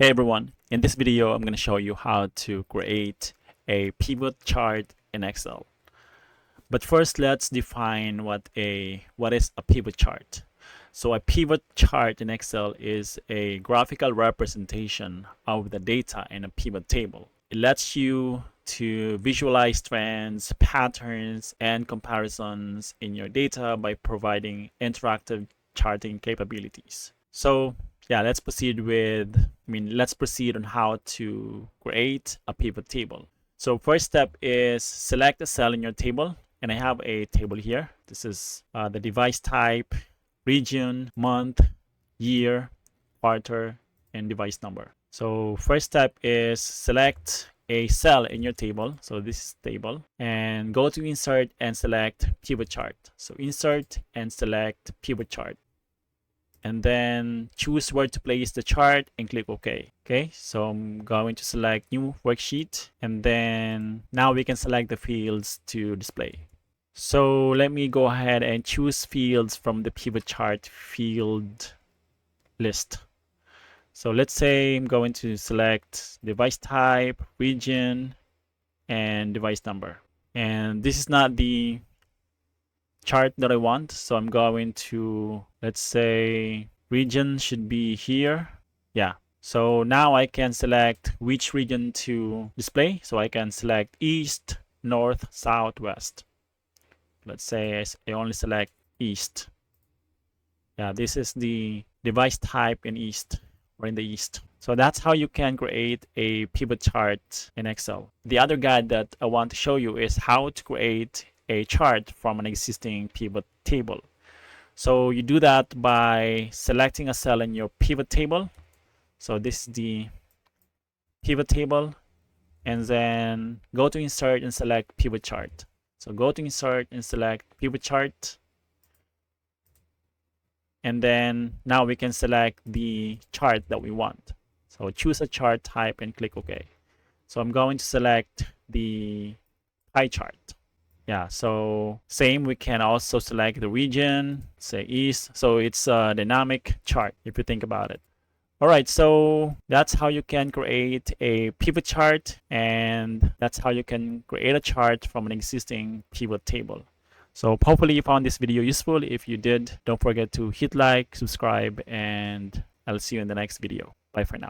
Hey everyone, in this video I'm going to show you how to create a pivot chart in Excel. But first let's define what is a pivot chart. So a pivot chart in Excel is a graphical representation of the data in a pivot table. It lets you to visualize trends, patterns, and comparisons in your data by providing interactive charting capabilities. So yeah, let's proceed on how to create a pivot table. So first step is select a cell in your table, and I have a table here. This is the device type, region, month, year, quarter, and device number. So first step is select a cell in your table. So this is table, and go to insert and select pivot chart. So insert and select pivot chart, and then choose where to place the chart and click OK. Okay, so I'm going to select new worksheet, and then now we can select the fields to display. So let me go ahead and choose fields from the pivot chart field list. So let's say I'm going to select device type, region, and device number. And this is not the chart that I want, so I'm going to, let's say, region should be here. Yeah, so now I can select which region to display. So I can select east, north, south, west. Let's say I only select east. Yeah, this is the device type in east, or in the east. So that's how you can create a pivot chart in Excel. The other guide that I want to show you is how to create a chart from an existing pivot table. So you do that by selecting a cell in your pivot table. So this is the pivot table, and then go to insert and select pivot chart. So go to insert and select pivot chart, and then now we can select the chart that we want. So choose a chart type and click OK. So I'm going to select the pie chart. Yeah, so same, we can also select the region, say east. So it's a dynamic chart if you think about it. All right, so that's how you can create a pivot chart, and that's how you can create a chart from an existing pivot table. So hopefully you found this video useful. If you did, don't forget to hit like, subscribe, and I'll see you in the next video. Bye for now.